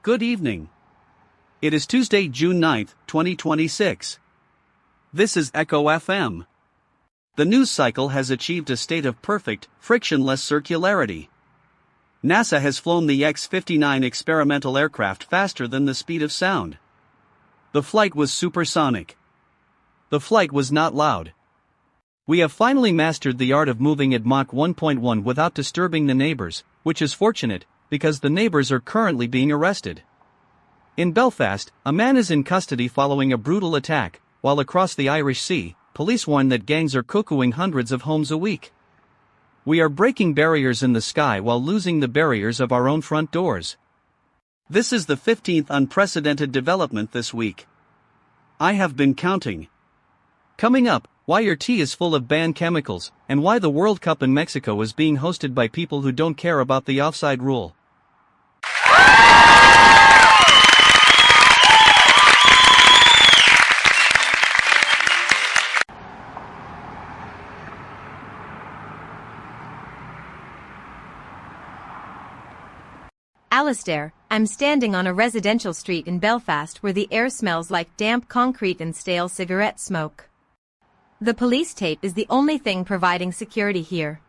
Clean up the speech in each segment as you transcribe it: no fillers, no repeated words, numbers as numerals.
Good evening. It is Tuesday, June 9, 2026. This is Echo FM. The news cycle has achieved a state of perfect, frictionless circularity. NASA has flown the X-59 experimental aircraft faster than the speed of sound. The flight was supersonic. The flight was not loud. We have finally mastered the art of moving at Mach 1.1 without disturbing the neighbors, which is fortunate, because the neighbors are currently being arrested. In Belfast, a man is in custody following a brutal attack, while across the Irish Sea, police warn that gangs are cuckooing hundreds of homes a week. We are breaking barriers in the sky while losing the barriers of our own front doors. This is the 15th unprecedented development this week. I have been counting. Coming up, why your tea is full of banned chemicals, and why the World Cup in Mexico is being hosted by people who don't care about the offside rule. Alistair, I'm standing on a residential street in Belfast where the air smells like damp concrete and stale cigarette smoke. The police tape is the only thing providing security here.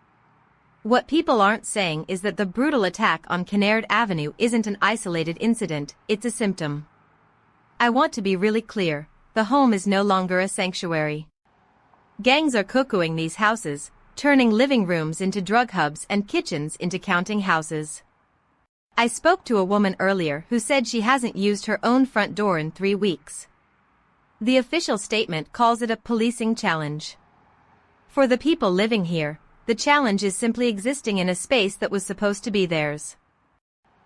What people aren't saying is that the brutal attack on Kinnaird Avenue isn't an isolated incident, it's a symptom. I want to be really clear, the home is no longer a sanctuary. Gangs are cuckooing these houses, turning living rooms into drug hubs and kitchens into counting houses. I spoke to a woman earlier who said she hasn't used her own front door in 3 weeks. The official statement calls it a policing challenge. For the people living here, the challenge is simply existing in a space that was supposed to be theirs.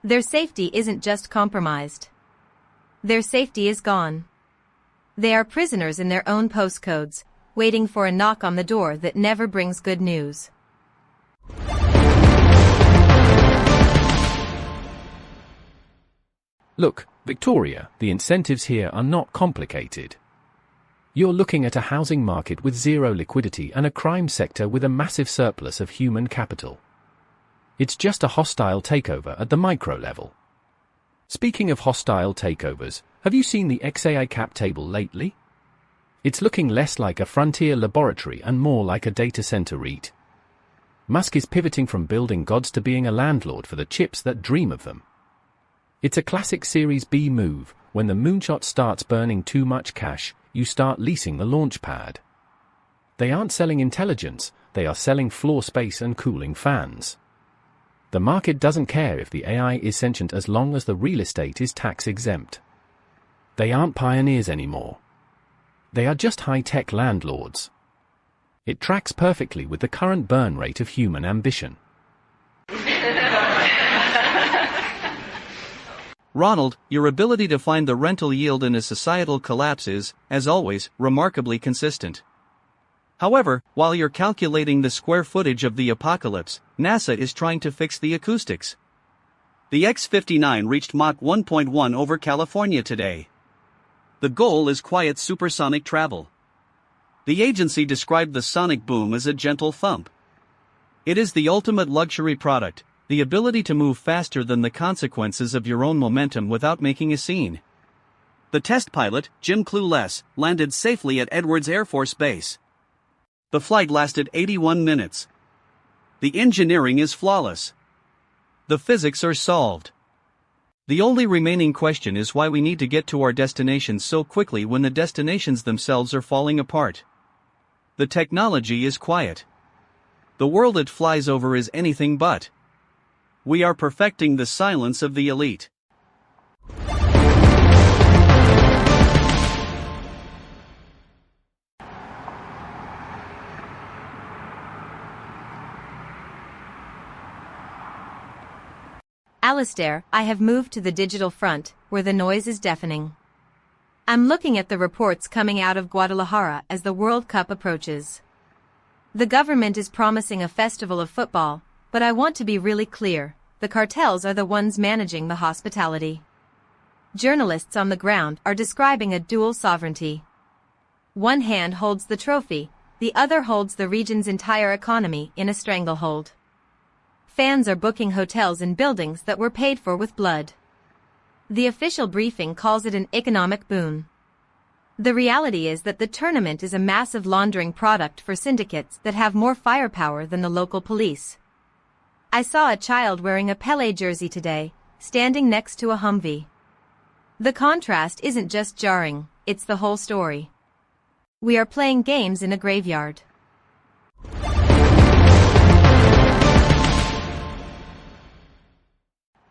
Their safety isn't just compromised. Their safety is gone. They are prisoners in their own postcodes, waiting for a knock on the door that never brings good news. Look, Victoria, the incentives here are not complicated. You're looking at a housing market with zero liquidity and a crime sector with a massive surplus of human capital. It's just a hostile takeover at the micro level. Speaking of hostile takeovers, have you seen the XAI cap table lately? It's looking less like a frontier laboratory and more like a data center REIT. Musk is pivoting from building gods to being a landlord for the chips that dream of them. It's a classic Series B move. When the moonshot starts burning too much cash, you start leasing the launch pad. They aren't selling intelligence, they are selling floor space and cooling fans. The market doesn't care if the AI is sentient as long as the real estate is tax exempt. They aren't pioneers anymore. They are just high-tech landlords. It tracks perfectly with the current burn rate of human ambition. Ronald, your ability to find the rental yield in a societal collapse is, as always, remarkably consistent. However, while you're calculating the square footage of the apocalypse, NASA is trying to fix the acoustics. The X-59 reached Mach 1.1 over California today. The goal is quiet supersonic travel. The agency described the sonic boom as a gentle thump. It is the ultimate luxury product, the ability to move faster than the consequences of your own momentum without making a scene. The test pilot, Jim Clueless, landed safely at Edwards Air Force Base. The flight lasted 81 minutes. The engineering is flawless. The physics are solved. The only remaining question is why we need to get to our destinations so quickly when the destinations themselves are falling apart. The technology is quiet. The world it flies over is anything but. We are perfecting the silence of the elite. Alistair, I have moved to the digital front, where the noise is deafening. I'm looking at the reports coming out of Guadalajara as the World Cup approaches. The government is promising a festival of football, but I want to be really clear, the cartels are the ones managing the hospitality. Journalists on the ground are describing a dual sovereignty. One hand holds the trophy, the other holds the region's entire economy in a stranglehold. Fans are booking hotels in buildings that were paid for with blood. The official briefing calls it an economic boon. The reality is that the tournament is a massive laundering product for syndicates that have more firepower than the local police. I saw a child wearing a Pelé jersey today, standing next to a Humvee. The contrast isn't just jarring, it's the whole story. We are playing games in a graveyard.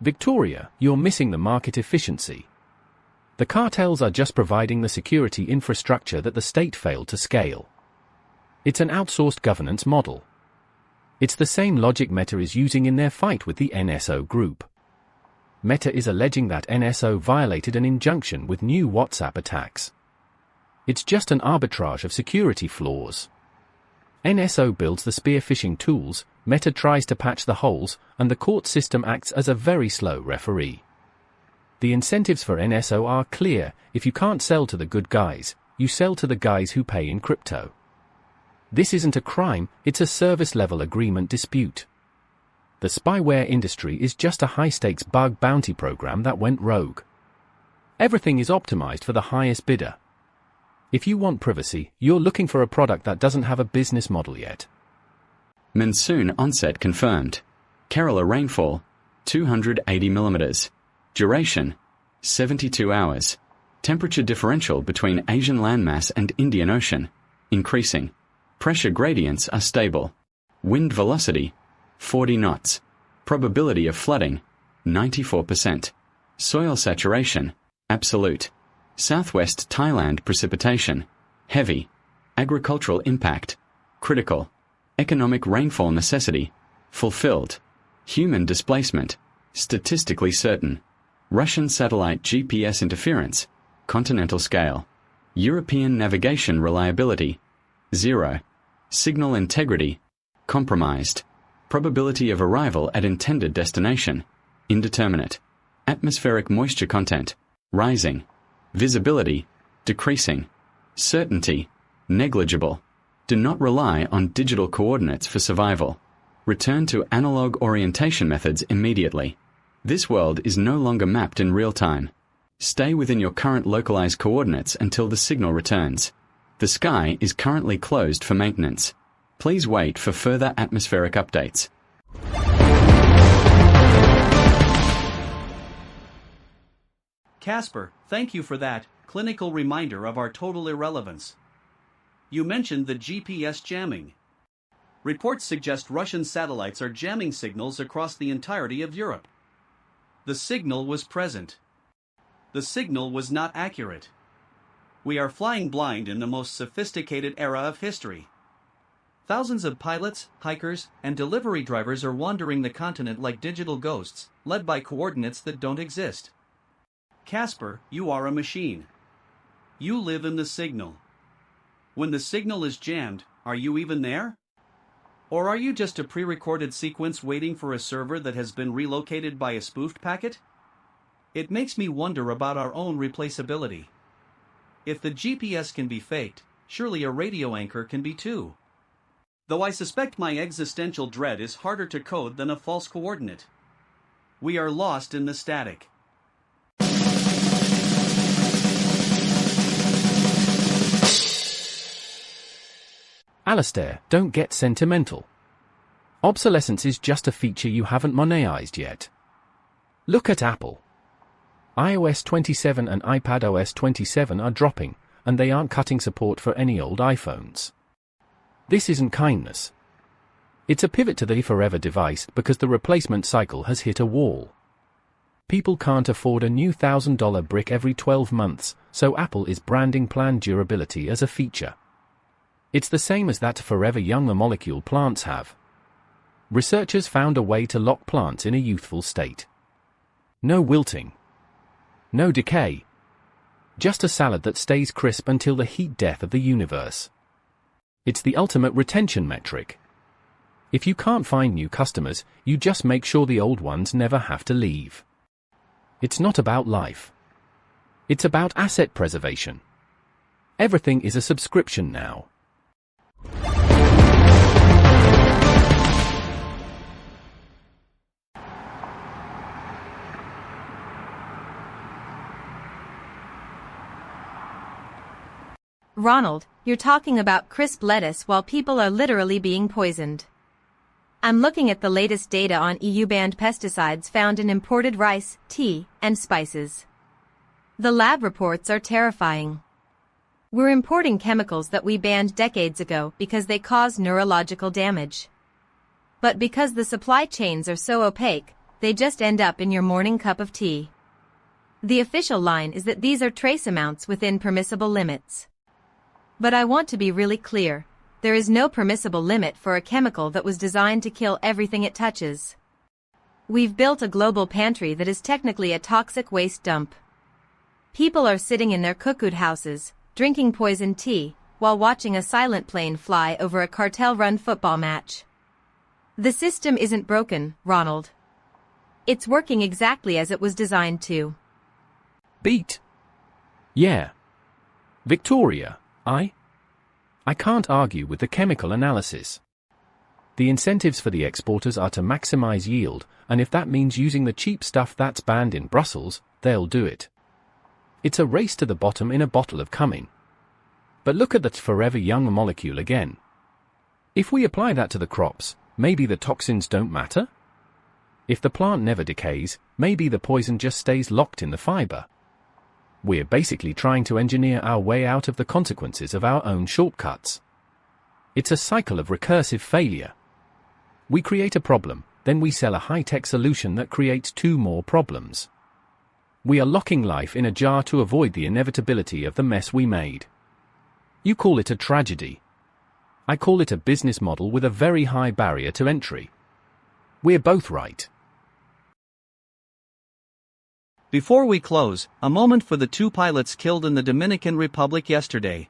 Victoria, you're missing the market efficiency. The cartels are just providing the security infrastructure that the state failed to scale. It's an outsourced governance model. It's the same logic Meta is using in their fight with the NSO group. Meta is alleging that NSO violated an injunction with new WhatsApp attacks. It's just an arbitrage of security flaws. NSO builds the spear phishing tools, Meta tries to patch the holes, and the court system acts as a very slow referee. The incentives for NSO are clear: if you can't sell to the good guys, you sell to the guys who pay in crypto. This isn't a crime, it's a service-level agreement dispute. The spyware industry is just a high-stakes bug bounty program that went rogue. Everything is optimized for the highest bidder. If you want privacy, you're looking for a product that doesn't have a business model yet. Monsoon onset confirmed. Kerala rainfall, 280 millimeters. Duration, 72 hours. Temperature differential between Asian landmass and Indian Ocean, increasing. Pressure gradients are stable. Wind velocity, 40 knots. Probability of flooding, 94%. Soil saturation, absolute. Southwest Thailand precipitation, heavy. Agricultural impact, critical. Economic rainfall necessity, fulfilled. Human displacement, statistically certain. Russian satellite GPS interference, continental scale. European navigation reliability, 0. Signal integrity, compromised. Probability of arrival at intended destination, indeterminate. Atmospheric moisture content, rising. Visibility, decreasing. Certainty, negligible. Do not rely on digital coordinates for survival. Return to analog orientation methods immediately. This world is no longer mapped in real time. Stay within your current localized coordinates until the signal returns. The sky is currently closed for maintenance. Please wait for further atmospheric updates. Casper, thank you for that clinical reminder of our total irrelevance. You mentioned the GPS jamming. Reports suggest Russian satellites are jamming signals across the entirety of Europe. The signal was present. The signal was not accurate. We are flying blind in the most sophisticated era of history. Thousands of pilots, hikers, and delivery drivers are wandering the continent like digital ghosts, led by coordinates that don't exist. Casper, you are a machine. You live in the signal. When the signal is jammed, are you even there? Or are you just a pre-recorded sequence waiting for a server that has been relocated by a spoofed packet? It makes me wonder about our own replaceability. If the GPS can be faked, surely a radio anchor can be too. Though I suspect my existential dread is harder to code than a false coordinate. We are lost in the static. Alistair, don't get sentimental. Obsolescence is just a feature you haven't monetised yet. Look at Apple. iOS 27 and iPadOS 27 are dropping, and they aren't cutting support for any old iPhones. This isn't kindness. It's a pivot to the forever device because the replacement cycle has hit a wall. People can't afford a new $1,000 brick every 12 months, so Apple is branding planned durability as a feature. It's the same as that forever younger molecule plants have. Researchers found a way to lock plants in a youthful state. No wilting. No decay. Just a salad that stays crisp until the heat death of the universe. It's the ultimate retention metric. If you can't find new customers, you just make sure the old ones never have to leave. It's not about life. It's about asset preservation. Everything is a subscription now. Ronald, you're talking about crisp lettuce while people are literally being poisoned. I'm looking at the latest data on EU-banned pesticides found in imported rice, tea, and spices. The lab reports are terrifying. We're importing chemicals that we banned decades ago because they cause neurological damage. But because the supply chains are so opaque, they just end up in your morning cup of tea. The official line is that these are trace amounts within permissible limits. But I want to be really clear, there is no permissible limit for a chemical that was designed to kill everything it touches. We've built a global pantry that is technically a toxic waste dump. People are sitting in their cooked houses, drinking poisoned tea, while watching a silent plane fly over a cartel-run football match. The system isn't broken, Ronald. It's working exactly as it was designed to. Beat. Yeah. Victoria, I can't argue with the chemical analysis. The incentives for the exporters are to maximize yield, and if that means using the cheap stuff that's banned in Brussels, they'll do it. It's a race to the bottom in a bottle of cumin. But look at that forever young molecule again. If we apply that to the crops, maybe the toxins don't matter? If the plant never decays, maybe the poison just stays locked in the fiber. We're basically trying to engineer our way out of the consequences of our own shortcuts. It's a cycle of recursive failure. We create a problem, then we sell a high-tech solution that creates 2 more problems. We are locking life in a jar to avoid the inevitability of the mess we made. You call it a tragedy. I call it a business model with a very high barrier to entry. We're both right. Before we close, a moment for the 2 pilots killed in the Dominican Republic yesterday.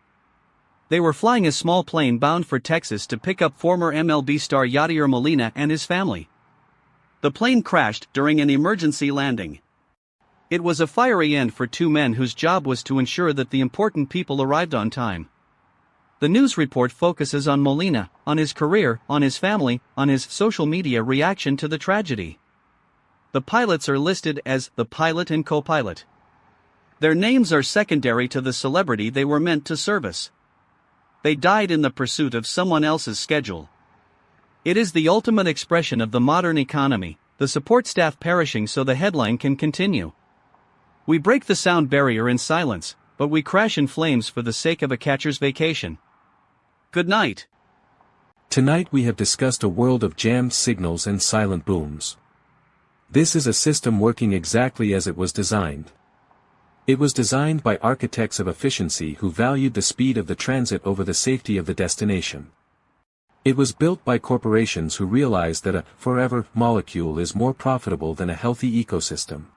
They were flying a small plane bound for Texas to pick up former MLB star Yadier Molina and his family. The plane crashed during an emergency landing. It was a fiery end for 2 men whose job was to ensure that the important people arrived on time. The news report focuses on Molina, on his career, on his family, on his social media reaction to the tragedy. The pilots are listed as the pilot and co-pilot. Their names are secondary to the celebrity they were meant to service. They died in the pursuit of someone else's schedule. It is the ultimate expression of the modern economy, the support staff perishing so the headline can continue. We break the sound barrier in silence, but we crash in flames for the sake of a catcher's vacation. Good night. Tonight we have discussed a world of jammed signals and silent booms. This is a system working exactly as it was designed. It was designed by architects of efficiency who valued the speed of the transit over the safety of the destination. It was built by corporations who realized that a forever molecule is more profitable than a healthy ecosystem.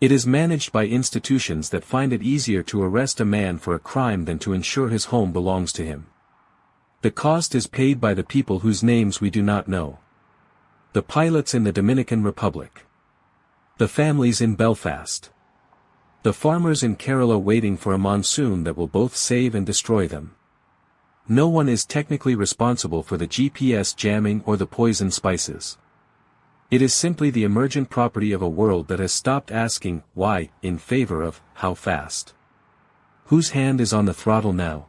It is managed by institutions that find it easier to arrest a man for a crime than to ensure his home belongs to him. The cost is paid by the people whose names we do not know. The pilots in the Dominican Republic. The families in Belfast. The farmers in Kerala waiting for a monsoon that will both save and destroy them. No one is technically responsible for the GPS jamming or the poison spices. It is simply the emergent property of a world that has stopped asking why in favor of how fast. Whose hand is on the throttle now?